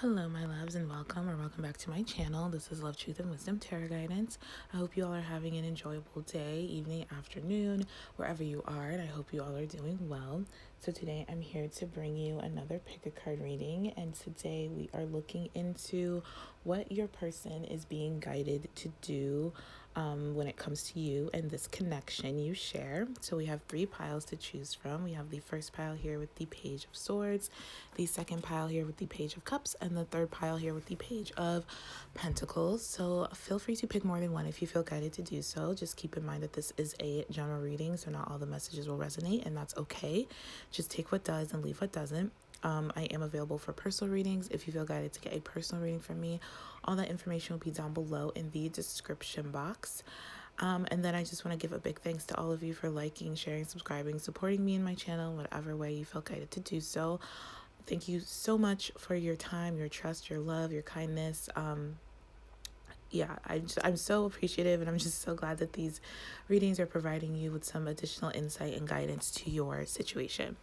Hello, my loves, and welcome back to my channel. This is Love, Truth, and Wisdom Tarot Guidance. I hope you all are having an enjoyable day, evening, afternoon, wherever you are, and I hope you all are doing well. So today I'm here to bring you another pick a card reading, and today we are looking into what your person is being guided to do when it comes to you and this connection you share. So we have 3 piles to choose from. We have the first pile here with the Page of Swords, the second pile here with the Page of Cups, and the third pile here with the Page of Pentacles. So feel free to pick more than one if you feel guided to do so. Just keep in mind that this is a general reading, so not all the messages will resonate, and that's okay. Just take what does and leave what doesn't. I am available for personal readings. If you feel guided to get a personal reading from me, all that information will be down below in the description box. And then I just want to give a big thanks to all of you for liking, sharing, subscribing, supporting me in my channel, whatever way you feel guided to do so. Thank you so much for your time, your trust, your love, your kindness. I'm so appreciative, and I'm just so glad that these readings are providing you with some additional insight and guidance to your situation.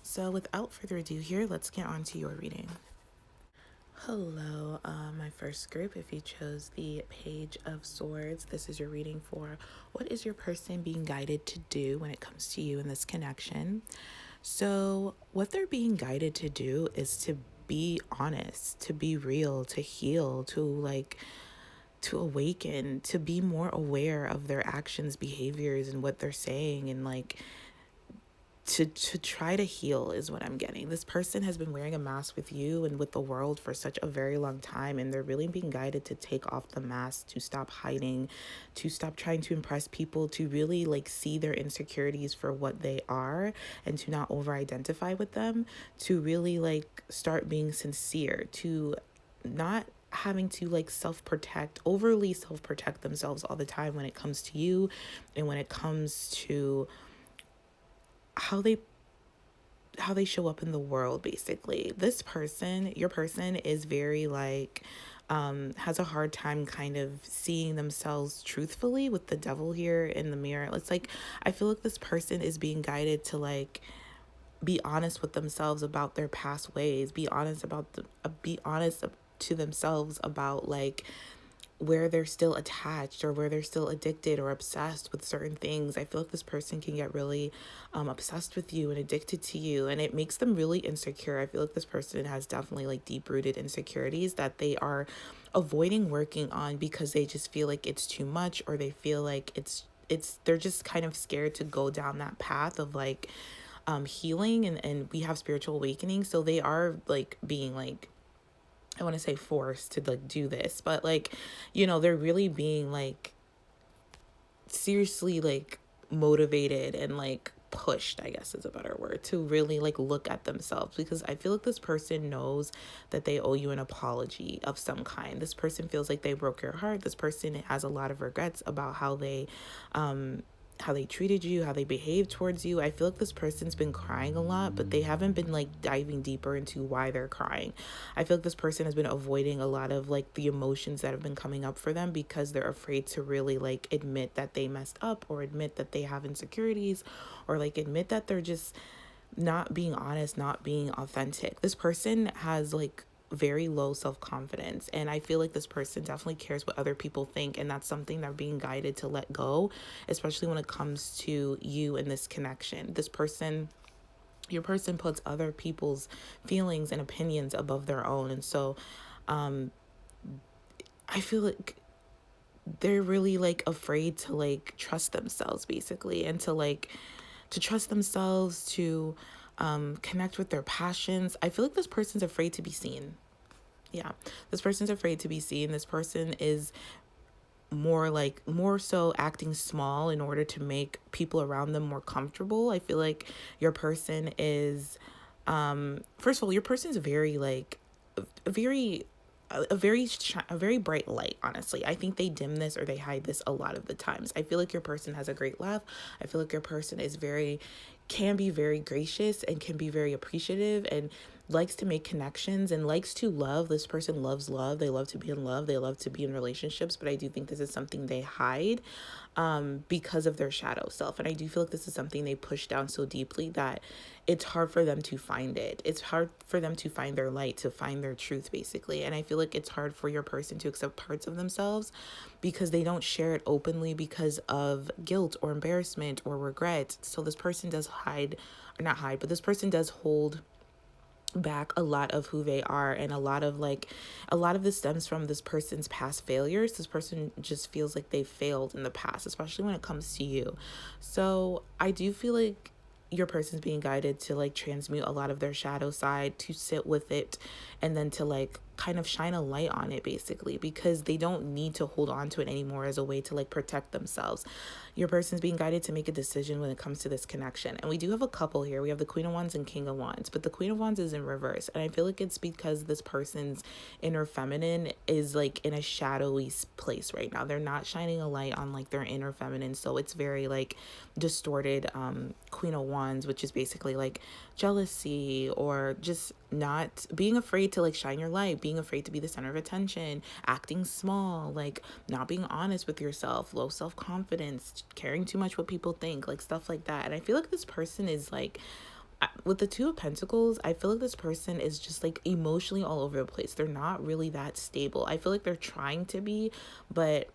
So without further ado here, let's get on to your reading. Hello, my first group. If you chose the Page of Swords, this is your reading for what is your person being guided to do when it comes to you in this connection. So what they're being guided to do is to be honest, to be real, to heal, to awaken, to be more aware of their actions, behaviors, and what they're saying, and to try to heal is what I'm getting. This person has been wearing a mask with you and with the world for such a very long time, and they're really being guided to take off the mask, to stop hiding, to stop trying to impress people, to really see their insecurities for what they are and to not over-identify with them, to really start being sincere, to not having to overly self-protect themselves all the time when it comes to you and when it comes to how they show up in the world. Basically, this person, your person, is very has a hard time kind of seeing themselves truthfully with the devil here in the mirror. It's I feel like this person is being guided to be honest with themselves about their past ways, be honest to themselves about where they're still attached or where they're still addicted or obsessed with certain things. I feel like this person can get really obsessed with you and addicted to you, and it makes them really insecure. I feel like this person has definitely deep-rooted insecurities that they are avoiding working on because they just feel like it's too much, or they feel like they're just kind of scared to go down that path of healing, and we have spiritual awakening. So they are being I want to say forced to do this, but they're really being seriously motivated and pushed, I guess is a better word, to really look at themselves, because I feel like this person knows that they owe you an apology of some kind. This person feels like they broke your heart. This person has a lot of regrets about how they treated you, how they behaved towards you. I feel like this person's been crying a lot, but they haven't been diving deeper into why they're crying. I feel like this person has been avoiding a lot of the emotions that have been coming up for them because they're afraid to really admit that they messed up, or admit that they have insecurities, or admit that they're just not being honest, not being authentic. This person has very low self-confidence, and I feel like this person definitely cares what other people think, and that's something they're being guided to let go, especially when it comes to you in this connection. Your person puts other people's feelings and opinions above their own, and so I feel like they're really afraid to trust themselves, basically, and to trust themselves, to connect with their passions. I feel like this person's afraid to be seen. Yeah, this person's afraid to be seen. This person is more so acting small in order to make people around them more comfortable. I feel like your person is, first of all, your person's very a very bright light. Honestly, I think they dim this or they hide this a lot of the times. I feel like your person has a great laugh. I feel like your person can be very gracious and can be very appreciative, and likes to make connections and likes to love. This person loves love. They love to be in love. They love to be in relationships. But I do think this is something they hide because of their shadow self. And I do feel like this is something they push down so deeply that it's hard for them to find it. It's hard for them to find their light, to find their truth, basically. And I feel like it's hard for your person to accept parts of themselves because they don't share it openly because of guilt or embarrassment or regret. So this person does hide, or not hide, but this person does hold back a lot of who they are, and a lot of this stems from this person's past failures. This person just feels like they failed in the past, especially when it comes to you. So I do feel like your person's being guided to like transmute a lot of their shadow side, to sit with it, and then to like kind of shine a light on it, basically, because they don't need to hold on to it anymore as a way to like protect themselves. Your person's being guided to make a decision when it comes to this connection. And we do have a couple here. We have the Queen of Wands and King of Wands, but the Queen of Wands is in reverse. And I feel like it's because this person's inner feminine is like in a shadowy place right now. They're not shining a light on like their inner feminine. So it's very like distorted. Queen of Wands, which is basically like jealousy, or just not being afraid to like shine your light, being afraid to be the center of attention, acting small, like not being honest with yourself, low self-confidence, caring too much what people think, like stuff like that. And I feel like this person is like, with the Two of Pentacles, I feel like this person is just like emotionally all over the place. They're not really that stable. I feel like they're trying to be, but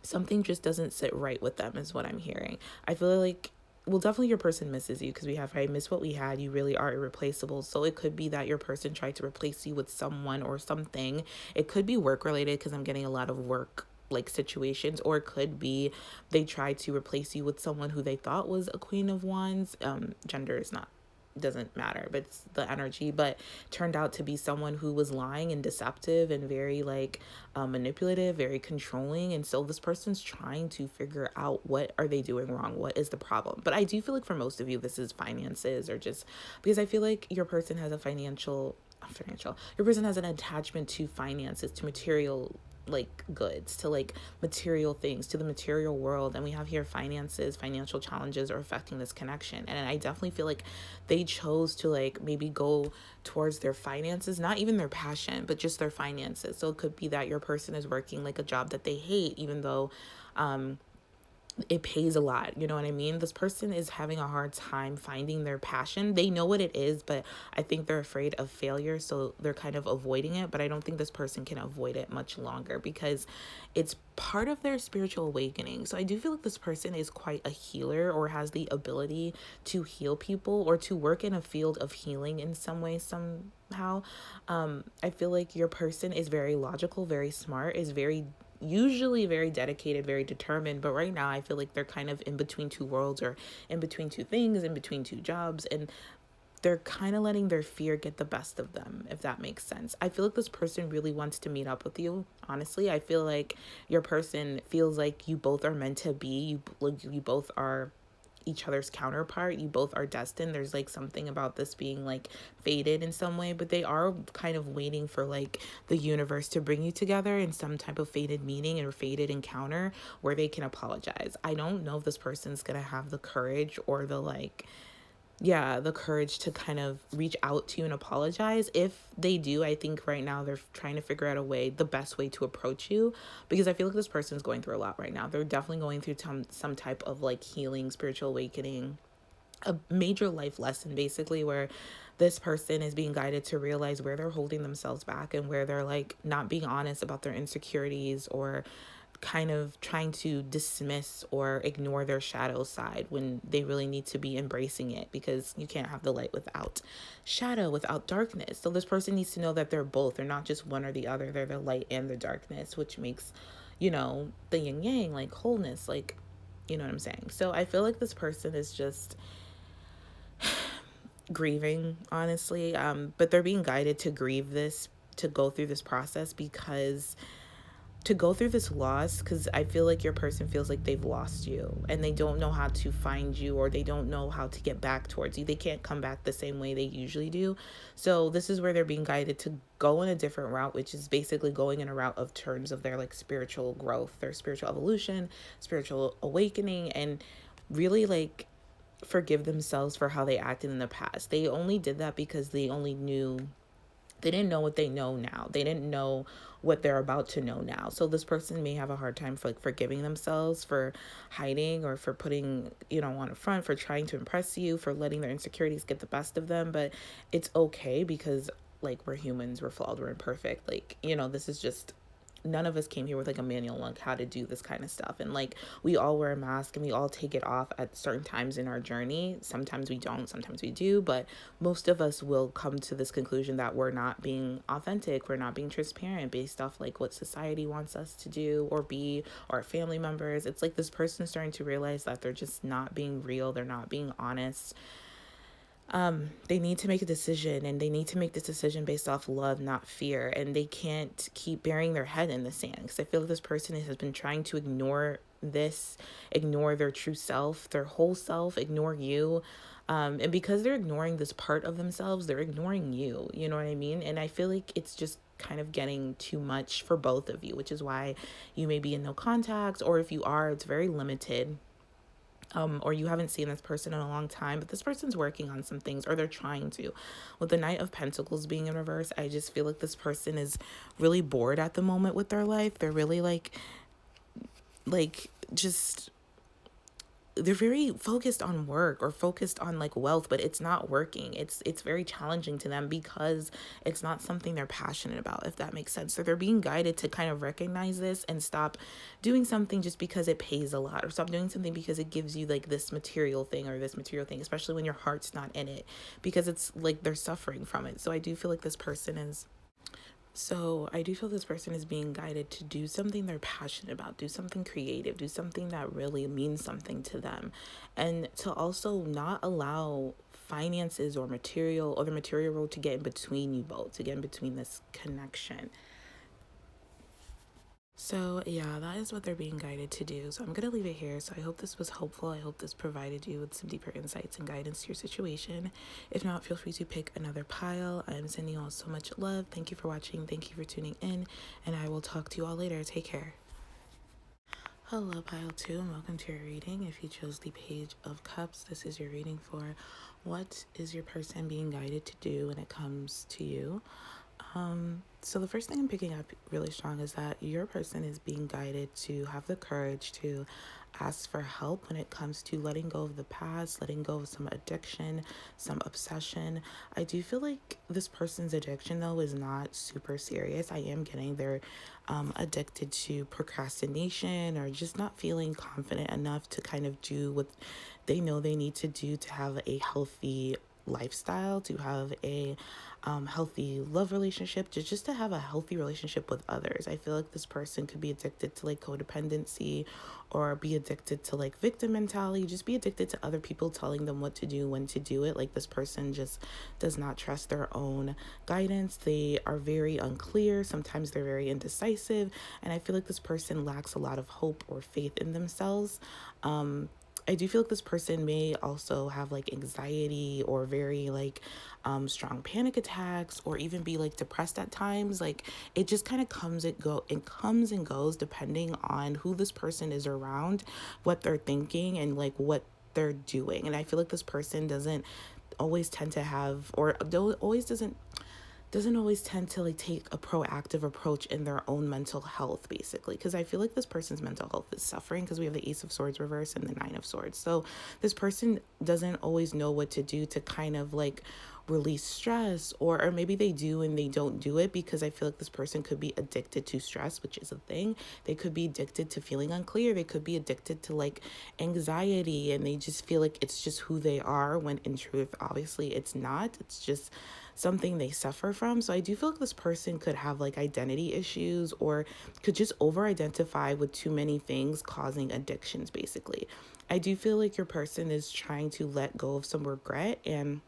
something just doesn't sit right with them is what I'm hearing. I feel like, well, definitely your person misses you, because we have, I miss what we had. You really are irreplaceable. So it could be that your person tried to replace you with someone or something. It could be work related, because I'm getting a lot of work like situations, or it could be they tried to replace you with someone who they thought was a Queen of Wands. Gender is not, doesn't matter, but it's the energy, but turned out to be someone who was lying and deceptive and very like manipulative, very controlling. And so this person's trying to figure out, what are they doing wrong, what is the problem. But I do feel like for most of you this is finances, or just because I feel like your person has a your person has an attachment to finances, to material like goods, to like material things, to the material world. And we have here finances, financial challenges are affecting this connection. And I definitely feel like they chose to like maybe go towards their finances, not even their passion, but just their finances. So it could be that your person is working like a job that they hate, even though it pays a lot. You know what I mean? This person is having a hard time finding their passion. They know what it is, but I think they're afraid of failure, so they're kind of avoiding it. But I don't think this person can avoid it much longer, because it's part of their spiritual awakening. So I do feel like this person is quite a healer, or has the ability to heal people, or to work in a field of healing in some way, somehow. I feel like your person is very logical, very smart, is usually very dedicated, very determined. But right now I feel like they're kind of in between two worlds, or in between two things, in between two jobs, and they're kind of letting their fear get the best of them, if that makes sense. I feel like this person really wants to meet up with you. Honestly, I feel like your person feels like you both are meant to be. You both are each other's counterpart. You both are destined. There's like something about this being like fated in some way, but they are kind of waiting for like the universe to bring you together in some type of fated meeting or fated encounter where they can apologize. I don't know if this person's gonna have the courage, or the courage to kind of reach out to you and apologize. If they do, I think right now they're trying to figure out the best way to approach you, because I feel like this person's going through a lot right now. They're definitely going through some type of like healing, spiritual awakening, a major life lesson, basically, where this person is being guided to realize where they're holding themselves back, and where they're like not being honest about their insecurities, or kind of trying to dismiss or ignore their shadow side, when they really need to be embracing it, because you can't have the light without shadow, without darkness. So this person needs to know that they're both. They're not just one or the other. They're the light and the darkness, which makes, the yin yang, like wholeness, like, you know what I'm saying? So I feel like this person is just grieving, honestly. But they're being guided to grieve this, to go through this process, to go through this loss, because I feel like your person feels like they've lost you, and they don't know how to find you, or they don't know how to get back towards you. They can't come back the same way they usually do. So this is where they're being guided to go in a different route, which is basically going in a route of terms of their like spiritual growth, their spiritual evolution, spiritual awakening, and really like forgive themselves for how they acted in the past. They only did that because they didn't know what they know now. They didn't know what they're about to know now. So this person may have a hard time for like forgiving themselves for hiding or for putting, on a front, for trying to impress you, for letting their insecurities get the best of them. But it's okay because like we're humans, we're flawed, we're imperfect. Like, this is just none of us came here with like a manual on how to do this kind of stuff. And like we all wear a mask and we all take it off at certain times in our journey. Sometimes we don't, sometimes we do, but most of us will come to this conclusion that we're not being authentic, we're not being transparent based off like what society wants us to do or be, or family members. It's like this person starting to realize that they're just not being real, they're not being honest. They need to make a decision, and they need to make this decision based off love, not fear. And they can't keep burying their head in the sand, because I feel like this person has been trying to ignore this, ignore their true self, their whole self, ignore you. And because they're ignoring this part of themselves, they're ignoring you. You know what I mean? And I feel like it's just kind of getting too much for both of you, which is why you may be in no contact, or if you are, it's very limited. Or you haven't seen this person in a long time, but this person's working on some things, or they're trying to. With the Knight of Pentacles being in reverse, I just feel like this person is really bored at the moment with their life. They're really just they're very focused on work or focused on like wealth, but it's not working. It's very challenging to them because it's not something they're passionate about, if that makes sense. So they're being guided to kind of recognize this and stop doing something just because it pays a lot, or stop doing something because it gives you like this material thing or this material thing, especially when your heart's not in it, because it's like they're suffering from it. So I do feel like this person is being guided to do something they're passionate about, do something creative, do something that really means something to them, and to also not allow finances or the material world to get in between you both, to get in between this connection. So yeah, that is what they're being guided to do. So I'm going to leave it here. So I hope this was helpful. I hope this provided you with some deeper insights and guidance to your situation. If not, feel free to pick another pile. I'm sending you all so much love. Thank you for watching. Thank you for tuning in. And I will talk to you all later. Take care. Hello, pile 2, and welcome to your reading. If you chose the Page of Cups, this is your reading for what is your person being guided to do when it comes to you. So the first thing I'm picking up really strong is that your person is being guided to have the courage to ask for help when it comes to letting go of the past, letting go of some addiction, some obsession. I do feel like this person's addiction, though, is not super serious. I am getting they're addicted to procrastination, or just not feeling confident enough to kind of do what they know they need to do to have a healthy lifestyle, to have a healthy love relationship, just to have a healthy relationship with others. I feel like this person could be addicted to like codependency, or be addicted to like victim mentality, just be addicted to other people telling them what to do, when to do it. Like this person just does not trust their own guidance. They are very unclear. Sometimes they're very indecisive. And I feel like this person lacks a lot of hope or faith in themselves. I do feel like this person may also have like anxiety, or very like strong panic attacks, or even be like depressed at times. Like it just kind of comes and goes depending on who this person is around, what they're thinking, and like what they're doing. And I feel like this person doesn't always tend to have, or always doesn't always tend to like take a proactive approach in their own mental health, basically, because I feel like this person's mental health is suffering, because we have the Ace of Swords reverse and the Nine of Swords. So this person doesn't always know what to do to kind of like release stress, or maybe they do and they don't do it, because I feel like this person could be addicted to stress, which is a thing. They could be addicted to feeling unclear. They could be addicted to like anxiety, and they just feel like it's just who they are, when in truth, obviously it's not. It's just something they suffer from. So I do feel like this person could have like identity issues, or could just over identify with too many things, causing addictions, basically. I do feel like your person is trying to let go of some regret, and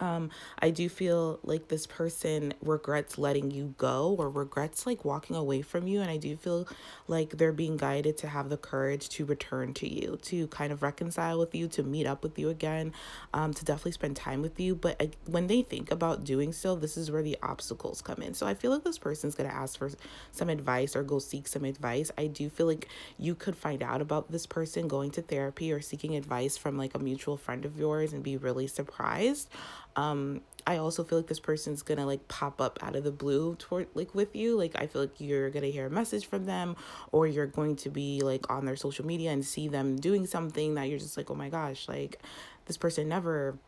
I do feel like this person regrets letting you go or regrets like walking away from you. And I do feel like they're being guided to have the courage to return to you, to kind of reconcile with you, to meet up with you again, to definitely spend time with you. But when they think about doing so, this is where the obstacles come in. So I feel like this person's going to ask for some advice or go seek some advice. I do feel like you could find out about this person going to therapy or seeking advice from like a mutual friend of yours and be really surprised. I also feel like this person's gonna like pop up out of the blue toward like with you. Like I feel like you're gonna hear a message from them, or you're going to be like on their social media and see them doing something that you're just like, oh my gosh, like this person never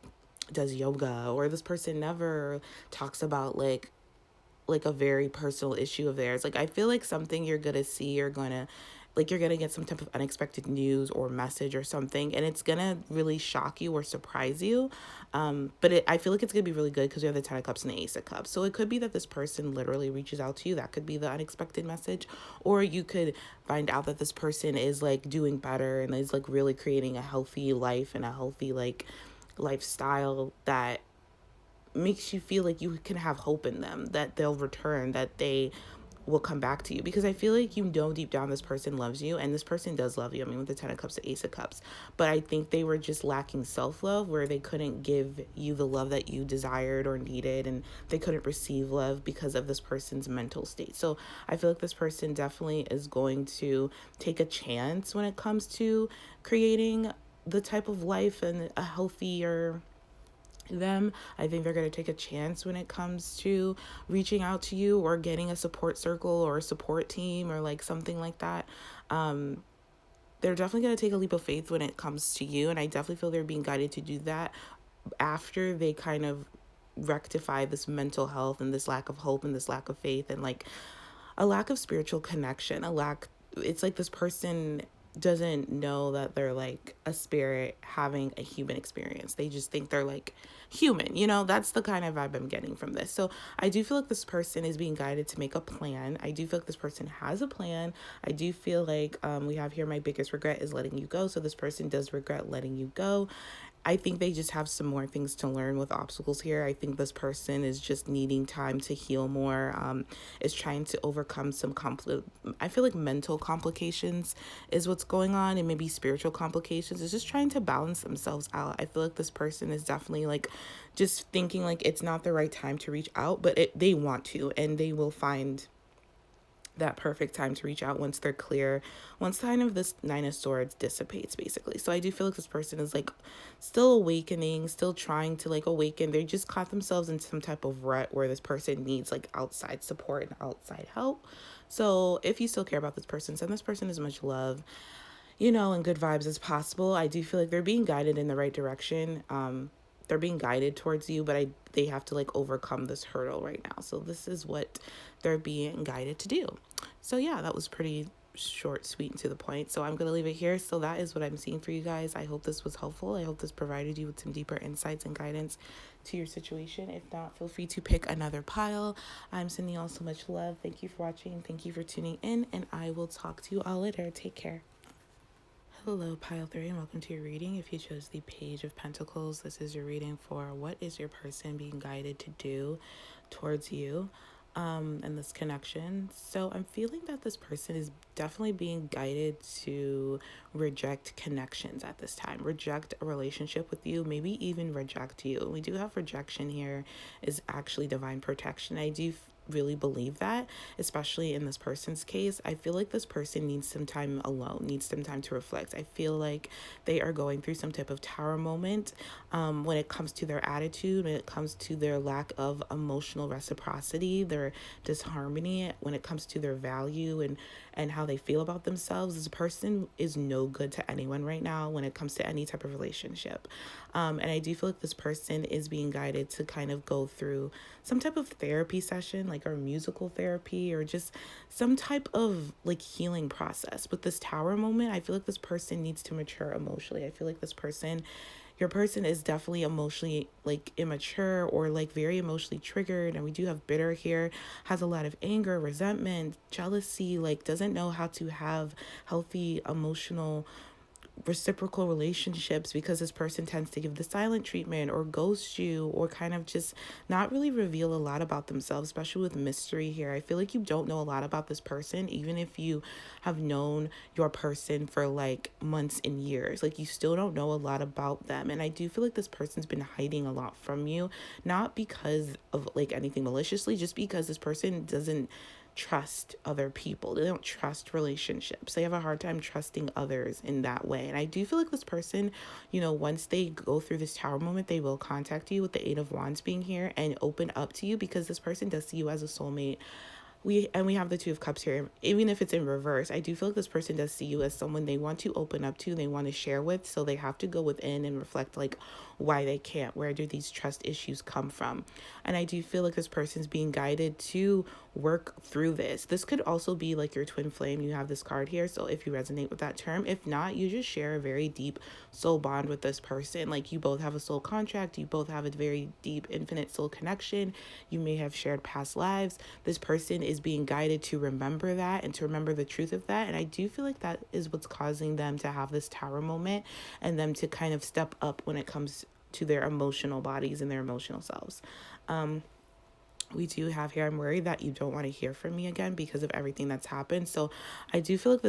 does yoga, or this person never talks about like a very personal issue of theirs. Like I feel like something you're gonna see, you're gonna get some type of unexpected news or message or something, and it's gonna really shock you or surprise you. I feel like it's gonna be really good because you have the Ten of Cups and the Ace of Cups. So it could be that this person literally reaches out to you. That could be the unexpected message, or you could find out that this person is like doing better and is like really creating a healthy life and a healthy like lifestyle that makes you feel like you can have hope in them, that they'll return, that they will come back to you. Because I feel like you know deep down this person loves you, and this person does love you. I mean, with the Ten of Cups, the Ace of Cups. But I think they were just lacking self-love, where they couldn't give you the love that you desired or needed, and they couldn't receive love because of this person's mental state. So I feel like this person definitely is going to take a chance when it comes to creating the type of life and a healthier them. I think they're going to take a chance when it comes to reaching out to you or getting a support circle or a support team or like something like that. They're definitely going to take a leap of faith when it comes to you. And I definitely feel they're being guided to do that after they kind of rectify this mental health and this lack of hope and this lack of faith and like a lack of spiritual connection, it's like this person doesn't know that they're like a spirit having a human experience. They just think they're like human, that's the kind of vibe I'm getting from this. So I do feel like this person is being guided to make a plan. I do feel like this person has a plan. I do feel like we have here, my biggest regret is letting you go. So this person does regret letting you go. I think they just have some more things to learn with obstacles here. I think this person is just needing time to heal more, is trying to overcome I feel like mental complications is what's going on, and maybe spiritual complications. Is just trying to balance themselves out. I feel like this person is definitely like just thinking like it's not the right time to reach out, but they want to, and they will find that perfect time to reach out once they're clear, once kind of this Nine of Swords dissipates, basically. So I do feel like this person is like still awakening, still trying to like awaken. They just caught themselves in some type of rut where this person needs like outside support and outside help. So if you still care about this person, send this person as much love, and good vibes as possible. I do feel like they're being guided in the right direction. They're being guided towards you, but they have to like overcome this hurdle right now. So this is what they're being guided to do. So yeah, that was pretty short, sweet, and to the point. So I'm going to leave it here. So that is what I'm seeing for you guys. I hope this was helpful. I hope this provided you with some deeper insights and guidance to your situation. If not, feel free to pick another pile. I'm sending you all so much love. Thank you for watching. Thank you for tuning in, and I will talk to you all later. Take care. Hello, Pile 3, and welcome to your reading. If you chose the Page of Pentacles, this is your reading for what is your person being guided to do towards you and this connection. So I'm feeling that this person is definitely being guided to reject connections at this time, reject a relationship with you, maybe even reject you. We do have rejection here is actually divine protection. I do really believe that, especially in this person's case. I feel like this person needs some time alone, needs some time to reflect. I feel like they are going through some type of tower moment when it comes to their attitude, when it comes to their lack of emotional reciprocity, their disharmony, when it comes to their value and how they feel about themselves. This person is no good to anyone right now when it comes to any type of relationship. And I do feel like this person is being guided to kind of go through some type of therapy session, like our musical therapy, or just some type of like healing process. With this tower moment, I feel like this person needs to mature emotionally. I feel like your person is definitely emotionally like immature or like very emotionally triggered. And we do have bitter here, has a lot of anger, resentment, jealousy, like doesn't know how to have healthy emotional reciprocal relationships, because this person tends to give the silent treatment or ghost you or kind of just not really reveal a lot about themselves, especially with mystery here. I feel like you don't know a lot about this person, even if you have known your person for like months and years. Like, you still don't know a lot about them. And I do feel like this person's been hiding a lot from you, not because of like anything maliciously, just because this person doesn't trust other people. They don't trust relationships. They have a hard time trusting others in that way. And I do feel like this person, once they go through this tower moment, they will contact you with the Eight of Wands being here and open up to you, because this person does see you as a soulmate. We have the Two of Cups here. Even if it's in reverse, I do feel like this person does see you as someone they want to open up to, they want to share with. So they have to go within and reflect like why they can't. Where do these trust issues come from? And I do feel like this person's being guided to work through this. This could also be like your twin flame. You have this card here, so if you resonate with that term. If not, you just share a very deep soul bond with this person. Like, you both have a soul contract, you both have a very deep infinite soul connection. You may have shared past lives. This person is being guided to remember that and to remember the truth of that. And I do feel like that is what's causing them to have this tower moment and them to kind of step up when it comes to their emotional bodies and their emotional selves. We do have here, I'm worried that you don't want to hear from me again because of everything that's happened. So I do feel like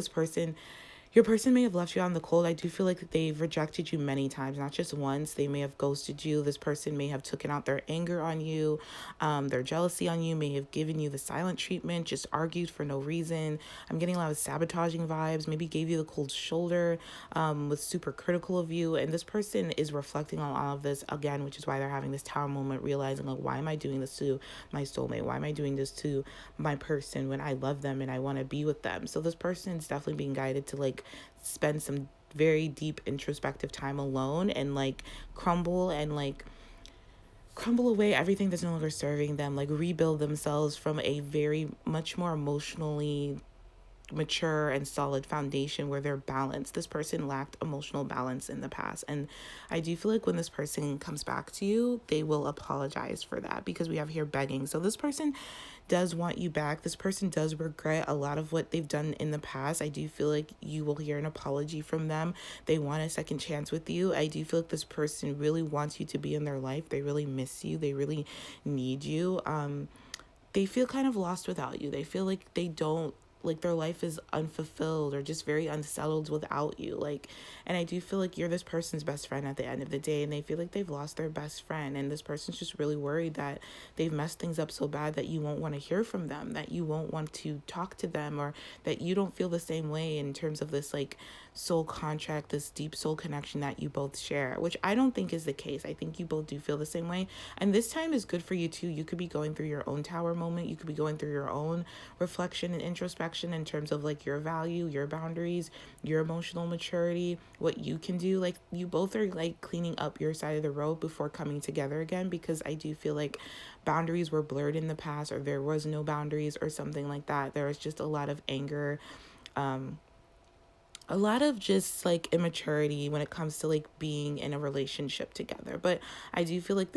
your person may have left you out in the cold. I do feel like they've rejected you many times, not just once. They may have ghosted you. This person may have taken out their anger on you. Their jealousy on you, may have given you the silent treatment, just argued for no reason. I'm getting a lot of sabotaging vibes, maybe gave you the cold shoulder, was super critical of you. And this person is reflecting on all of this again, which is why they're having this tower moment, realizing like, why am I doing this to my soulmate? Why am I doing this to my person when I love them and I want to be with them? So this person is definitely being guided to like spend some very deep introspective time alone and like crumble away everything that's no longer serving them, like rebuild themselves from a very much more emotionally mature and solid foundation where they're balanced. This person lacked emotional balance in the past, and I do feel like when this person comes back to you, they will apologize for that, because we have here begging. So this person does want you back. This person does regret a lot of what they've done in the past. I do feel like you will hear an apology from them. They want a second chance with you. I do feel like this person really wants you to be in their life. They really miss you. They really need you. They feel kind of lost without you. They feel like they don't, like their life is unfulfilled or just very unsettled without you. Like, and I do feel like you're this person's best friend at the end of the day, and they feel like they've lost their best friend, and this person's just really worried that they've messed things up so bad that you won't want to hear from them, that you won't want to talk to them, or that you don't feel the same way in terms of this like soul contract, this deep soul connection that you both share, which I don't think is the case. I think you both do feel the same way, and this time is good for you too. You could be going through your own tower moment. You could be going through your own reflection and introspection in terms of like your value, your boundaries, your emotional maturity, what you can do. Like, you both are like cleaning up your side of the road before coming together again, because I do feel like boundaries were blurred in the past, or there was no boundaries or something like that. There was just a lot of anger, a lot of just like immaturity when it comes to like being in a relationship together. But I do feel like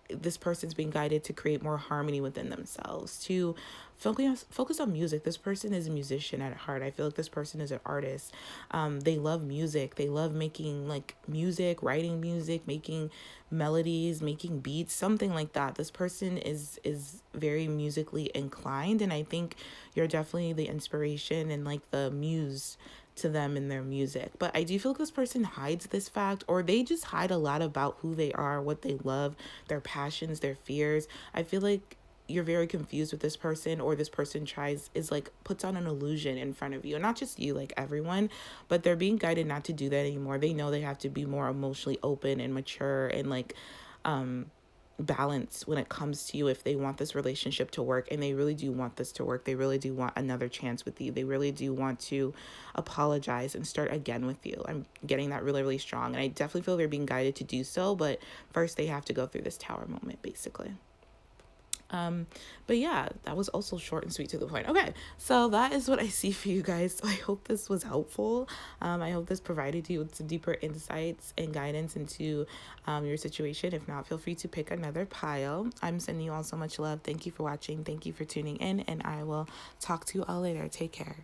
this person's being guided to create more harmony within themselves, to focus on music. This person is a musician at heart. I feel like this person is an artist. They love music. They love making like music, writing music, making melodies, making beats, something like that. This person is very musically inclined, and I think you're definitely the inspiration and like the muse to them in their music. But I do feel like this person hides this fact, or they just hide a lot about who they are, what they love, their passions, their fears. I feel like you're very confused with this person, or this person puts on an illusion in front of you, and not just you, like everyone, but they're being guided not to do that anymore. They know they have to be more emotionally open and mature and like balance when it comes to you if they want this relationship to work. And they really do want this to work. They really do want another chance with you. They really do want to apologize and start again with you. I'm getting that really, really strong, and I definitely feel they're being guided to do so, but first they have to go through this tower moment, basically. But yeah, that was also short and sweet to the point. Okay, so that is what I see for you guys. So I hope this was helpful. I hope this provided you with some deeper insights and guidance into your situation. If not, feel free to pick another pile. I'm sending you all so much love. Thank you for watching. Thank you for tuning in, and I will talk to you all later. Take care.